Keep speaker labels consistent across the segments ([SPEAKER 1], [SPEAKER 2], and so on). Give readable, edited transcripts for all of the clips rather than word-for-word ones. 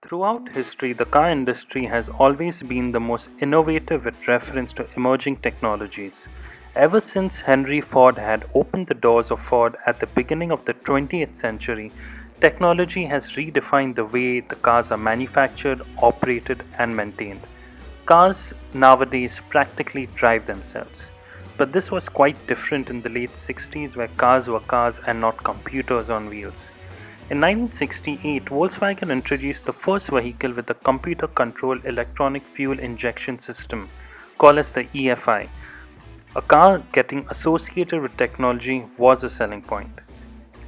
[SPEAKER 1] Throughout history, the car industry has always been the most innovative with reference to emerging technologies. Ever since Henry Ford had opened the doors of Ford at the beginning of the 20th century, technology has redefined the way the cars are manufactured, operated, and maintained. Cars nowadays practically drive themselves. But this was quite different in the late 60s, where cars were cars and not computers on wheels. In 1968, Volkswagen introduced the first vehicle with a computer controlled electronic fuel injection system, called as the EFI. A car getting associated with technology was a selling point.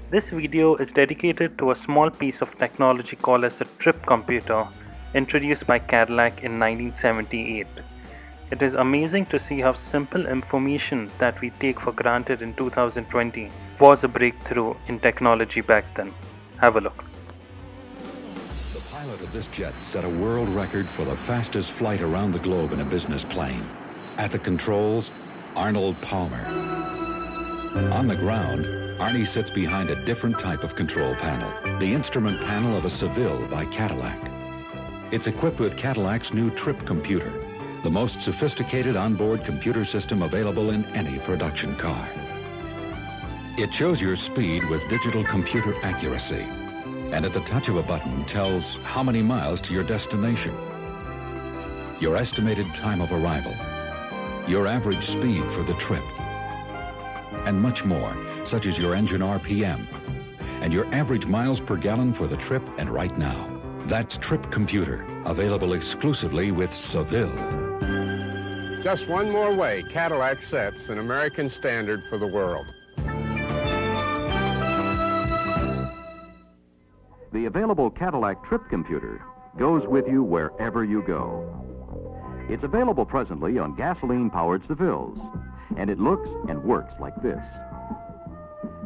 [SPEAKER 1] This video is dedicated to a small piece of technology called as the trip computer, introduced by Cadillac in 1978. It is amazing to see how simple information that we take for granted in 2020 was a breakthrough in technology back then. Have a look.
[SPEAKER 2] The pilot of this jet set a world record for the fastest flight around the globe in a business plane. At the controls, Arnold Palmer. On the ground, Arnie sits behind a different type of control panel, the instrument panel of a Seville by Cadillac. It's equipped with Cadillac's new Trip computer, the most sophisticated onboard computer system available in any production car. It shows your speed with digital computer accuracy, and at the touch of a button tells how many miles to your destination, your estimated time of arrival, your average speed for the trip, and much more, such as your engine RPM and your average miles per gallon for the trip and right now. That's Trip Computer, available exclusively with Seville.
[SPEAKER 3] Just one more way Cadillac sets an American standard for the world.
[SPEAKER 4] The available Cadillac Trip computer goes with you wherever you go. It's available presently on gasoline-powered Sevilles, and it looks and works like this.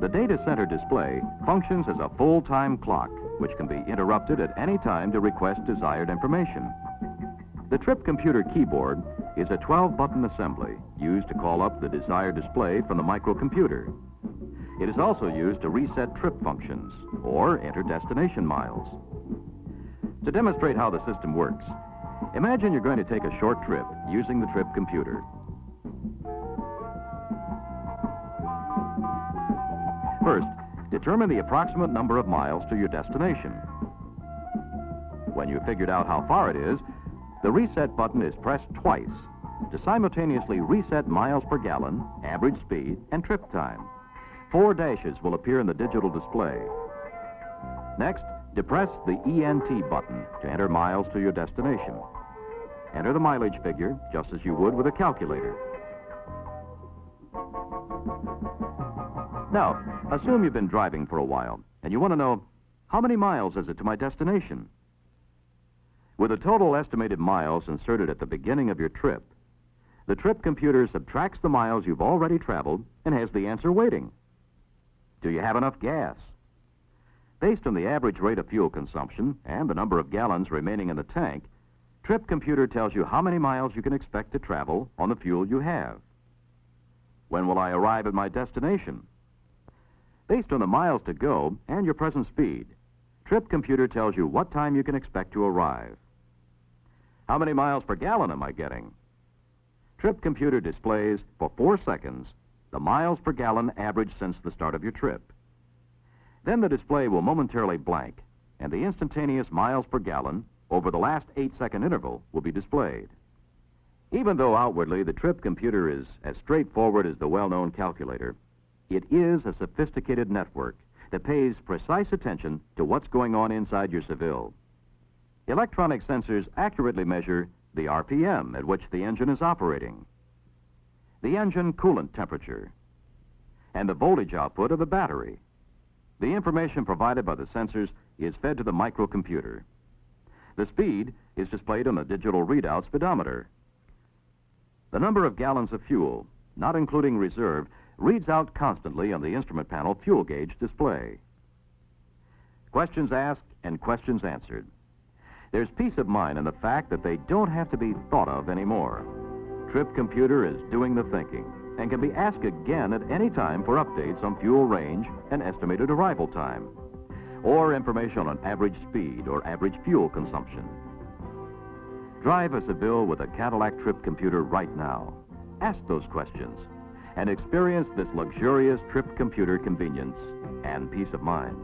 [SPEAKER 4] The data center display functions as a full-time clock, which can be interrupted at any time to request desired information. The Trip computer keyboard is a 12-button assembly used to call up the desired display from the microcomputer. It is also used to reset trip functions or enter destination miles. To demonstrate how the system works, imagine you're going to take a short trip using the Trip computer. First, determine the approximate number of miles to your destination. When you've figured out how far it is, the reset button is pressed twice to simultaneously reset miles per gallon, average speed, and trip time. 4 dashes will appear in the digital display. Next, depress the ENT button to enter miles to your destination. Enter the mileage figure just as you would with a calculator. Now, assume you've been driving for a while and you want to know, how many miles is it to my destination? With the total estimated miles inserted at the beginning of your trip, the Trip computer subtracts the miles you've already traveled and has the answer waiting. Do you have enough gas? Based on the average rate of fuel consumption and the number of gallons remaining in the tank, Trip computer tells you how many miles you can expect to travel on the fuel you have. When will I arrive at my destination? Based on the miles to go and your present speed, Trip computer tells you what time you can expect to arrive. How many miles per gallon am I getting? Trip computer displays for 4 seconds the miles per gallon average since the start of your trip. Then the display will momentarily blank, and the instantaneous miles per gallon over the last 8-second interval will be displayed. Even though outwardly the Trip computer is as straightforward as the well-known calculator, it is a sophisticated network that pays precise attention to what's going on inside your Seville. Electronic sensors accurately measure the RPM at which the engine is operating, the engine coolant temperature, and the voltage output of the battery. The information provided by the sensors is fed to the microcomputer. The speed is displayed on the digital readout speedometer. The number of gallons of fuel, not including reserve, reads out constantly on the instrument panel fuel gauge display. Questions asked and questions answered. There's peace of mind in the fact that they don't have to be thought of anymore. Trip computer is doing the thinking and can be asked again at any time for updates on fuel range and estimated arrival time. or information on average speed or average fuel consumption. Drive a Seville with a Cadillac trip computer right now. Ask those questions and experience this luxurious trip computer convenience and peace of mind.